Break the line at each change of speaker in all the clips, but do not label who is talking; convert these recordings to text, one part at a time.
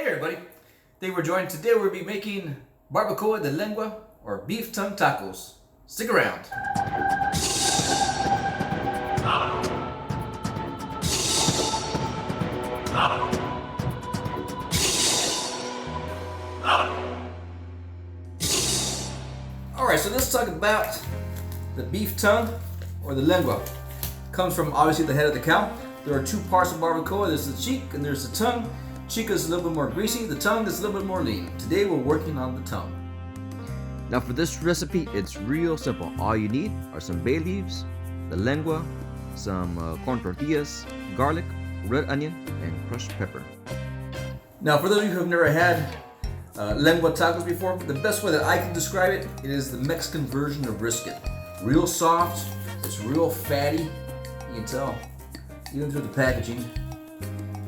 Hey everybody, today we're joined. Today we'll be making Barbacoa de Lengua, or beef tongue tacos. Stick around. Alright, so let's talk about the beef tongue, or the lengua. Comes from obviously the head of the cow. There are two parts of barbacoa. There's the cheek and there's the tongue. Cheek is a little bit more greasy, the tongue is a little bit more lean. Today we're working on the tongue.
Now for this recipe, it's real simple. All you need are some bay leaves, the lengua, some corn tortillas, garlic, red onion, and crushed pepper.
Now for those of you who have never had lengua tacos before, the best way that I can describe it, it is the Mexican version of brisket. Real soft, it's real fatty, you can tell, even through the packaging.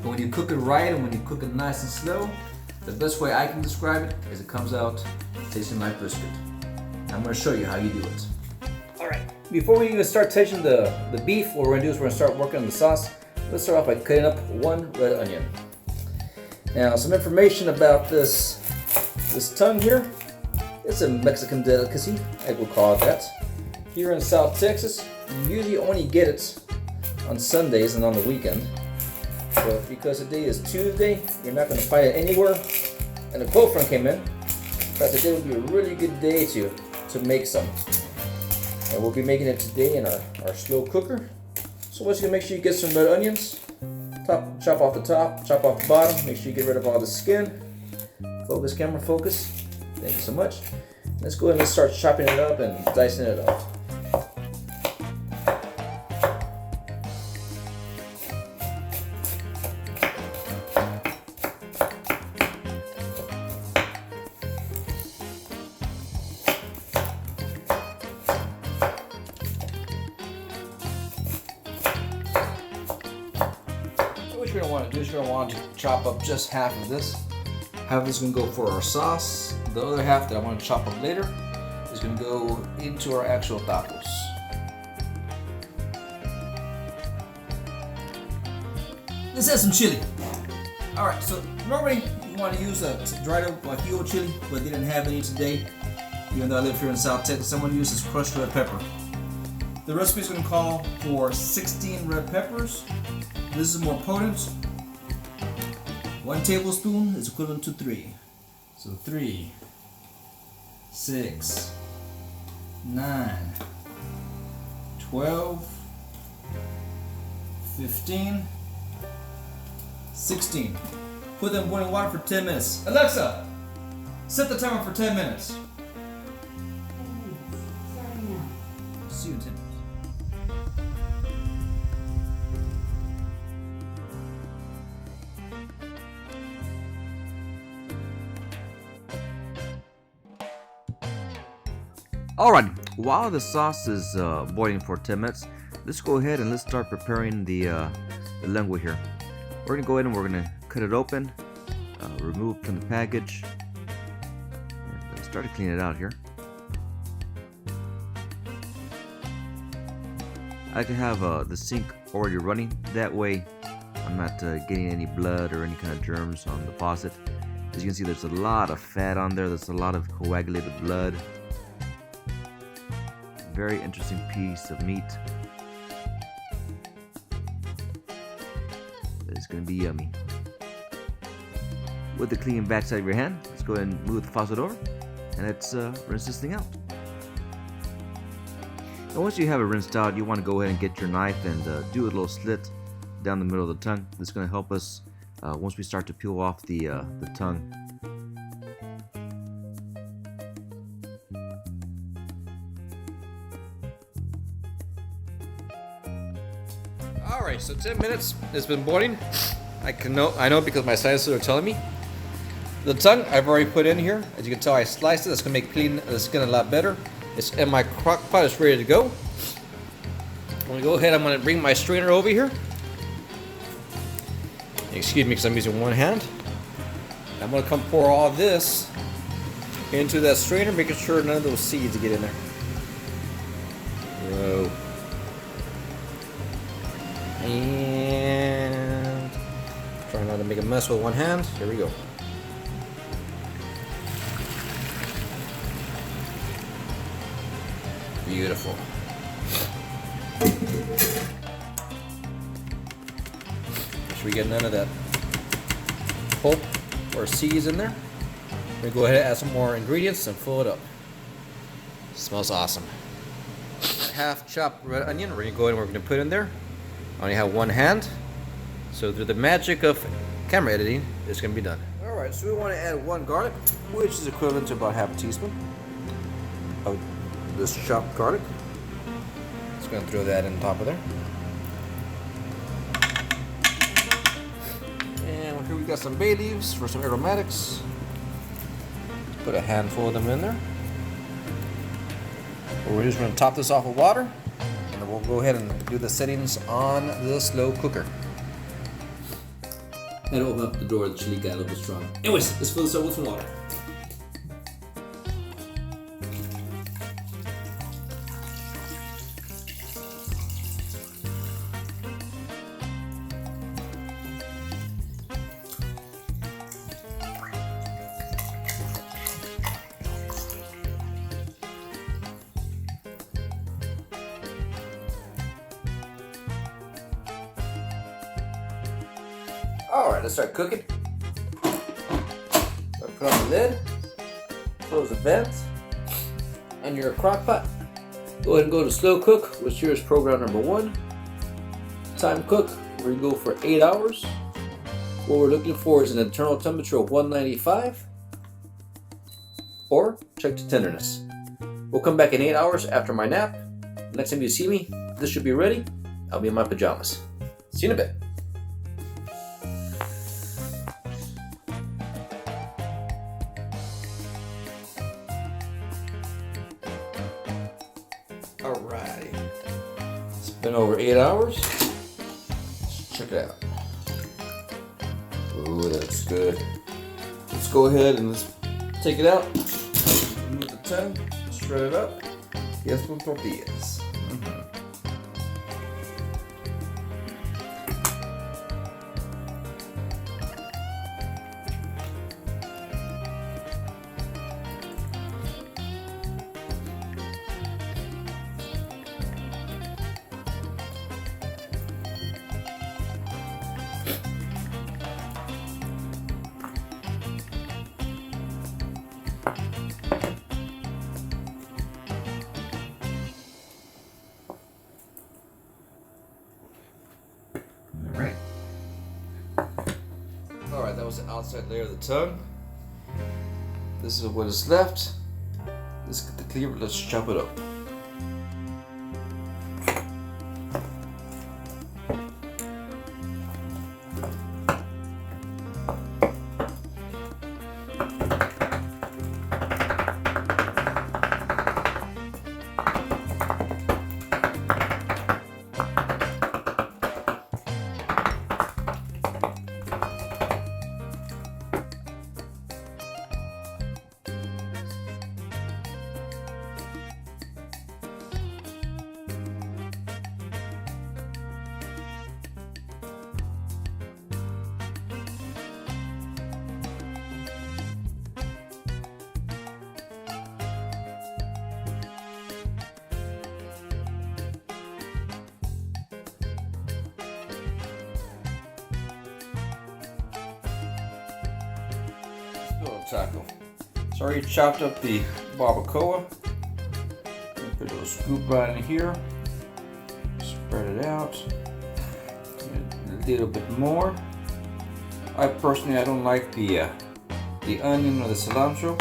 But when you cook it right and when you cook it nice and slow, the best way I can describe it is it comes out tasting like brisket. Now I'm going to show you how you do it. Alright, before we even start tasting the beef, what we're going to do is we're going to start working on the sauce. Let's start off by cutting up one red onion. Now some information about this tongue here. It's a Mexican delicacy, I will call it that. Here in South Texas, you usually only get it on Sundays and on the weekend. But because today is Tuesday, you're not going to find it anywhere. And a quote from came in that today would be a really good day to make some. And we'll be making it today in our slow cooker. So once you make sure you get some red onions, chop off the top, chop off the bottom, make sure you get rid of all the skin. Focus, camera, focus. Thank you so much. Let's go ahead and start chopping it up and dicing it up. What you're going to want to do is you're going to want to chop up just half of this. Half of this is going to go for our sauce. The other half that I want to chop up later is going to go into our actual tacos. Let's add some chili. Alright, so normally you want to use a dried up guajillo chili, but they didn't have any today. Even though I live here in South Texas, I'm going to use this crushed red pepper. The recipe is going to call for 16 red peppers. This is more potent. 1 tablespoon is equivalent to 3. So 3, 6, 9, 12, 15, 16. Put them in boiling water for 10 minutes. Alexa, set the timer for 10 minutes. See you in 10 minutes.
Alright, while the sauce is boiling for 10 minutes, let's go ahead and let's start preparing the lengua here. We're going to go ahead and we're going to cut it open, remove from the package, and start to clean it out here. I like to have the sink already running, that way I'm not getting any blood or any kind of germs on the faucet. As you can see, there's a lot of fat on there, there's a lot of coagulated blood. Very interesting piece of meat. It's going to be yummy. With the clean backside of your hand, let's go ahead and move the faucet over and let's rinse this thing out. Now once you have it rinsed out, you want to go ahead and get your knife and do a little slit down the middle of the tongue. This is going to help us once we start to peel off the tongue.
Alright, so 10 minutes, it's been boiling. I know because my scientists are telling me. The tongue I've already put in here. As you can tell, I sliced it. That's going to make cleaning the skin a lot better. It's in my crock pot, it's ready to go. I'm going to go ahead, I'm going to bring my strainer over here. Excuse me because I'm using one hand. I'm going to come pour all this into that strainer, making sure none of those seeds get in there. Whoa. And try not to make a mess with one hand. Here we go. Beautiful. Make sure we get none of that pulp or seeds in there. We're gonna go ahead and add some more ingredients and fill it up. Smells awesome. Half chopped red onion, we're gonna go ahead and we're gonna put in there. I only have one hand, so through the magic of camera editing, it's gonna be done. All right, so we want to add 1 garlic, which is equivalent to about half a teaspoon of this chopped garlic. Just gonna throw that in top of there. And here we got some bay leaves for some aromatics. Put a handful of them in there. We're just going to top this off with water, and then we'll go ahead and do the settings on the slow cooker. And open up the door, the chili got a little bit strong. Anyways, let's fill this up with some water. Alright, let's start cooking. So put on the lid, close the vents, on your crock pot. Go ahead and go to slow cook, which here is program number 1. Time cook, we're going to go for 8 hours. What we're looking for is an internal temperature of 195, or check to tenderness. We'll come back in 8 hours after my nap. Next time you see me, this should be ready. I'll be in my pajamas. See you in a bit. Alrighty, it's been over 8 hours. Let's check it out. Ooh, that's good. Let's go ahead and let's take it out. Remove the tongue, shred it up. Yes, with tortillas. Alright, that was the outside layer of the tongue. This is what is left. Let's get the cleaver, let's chop it up. Taco. So I already chopped up the barbacoa. Put a little scoop right in here. Spread it out. A little bit more. I don't like the onion or the cilantro.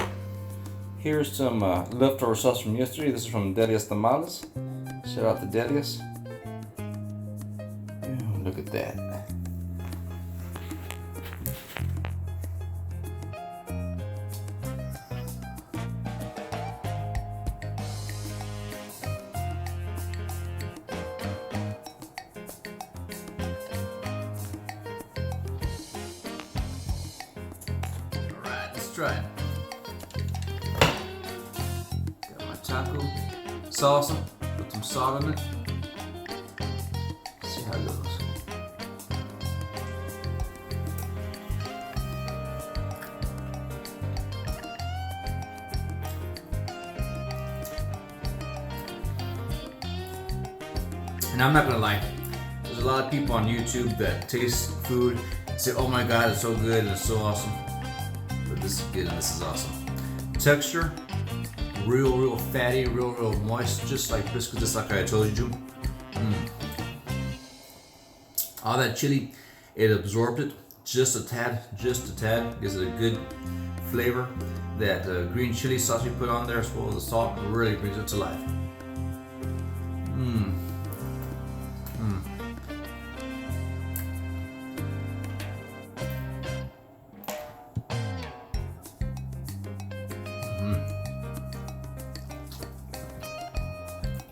Here's some leftover sauce from yesterday. This is from Delia's Tamales. Shout out to Delia's. Look at that. Try it. Got my taco salsa, put some salt in it. See how it goes. Now I'm not gonna lie, there's a lot of people on YouTube that taste food and say, oh my god, it's so good and it's so awesome. But this is good and this is awesome. Texture, real fatty, real moist, just like biscuits, just like I told you. All that chili, it absorbed it just a tad, gives it a good flavor. That green chili sauce you put on there, as well as the salt, really brings it to life.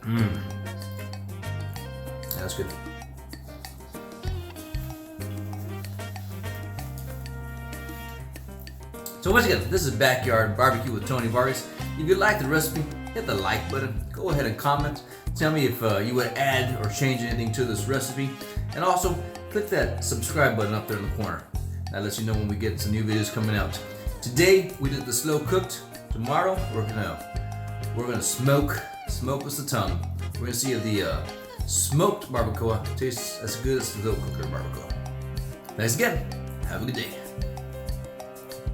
Yeah, that's good. So once again, this is Backyard Barbecue with Tony Vargas. If you like the recipe, hit the like button. Go ahead and comment. Tell me if you would add or change anything to this recipe. And also, click that subscribe button up there in the corner. That lets you know when we get some new videos coming out. Today, we did the slow cooked. Tomorrow, we're gonna smoke us the tongue. We're gonna see if the smoked barbacoa tastes as good as the slow cooker barbacoa. Thanks again. Have a good day.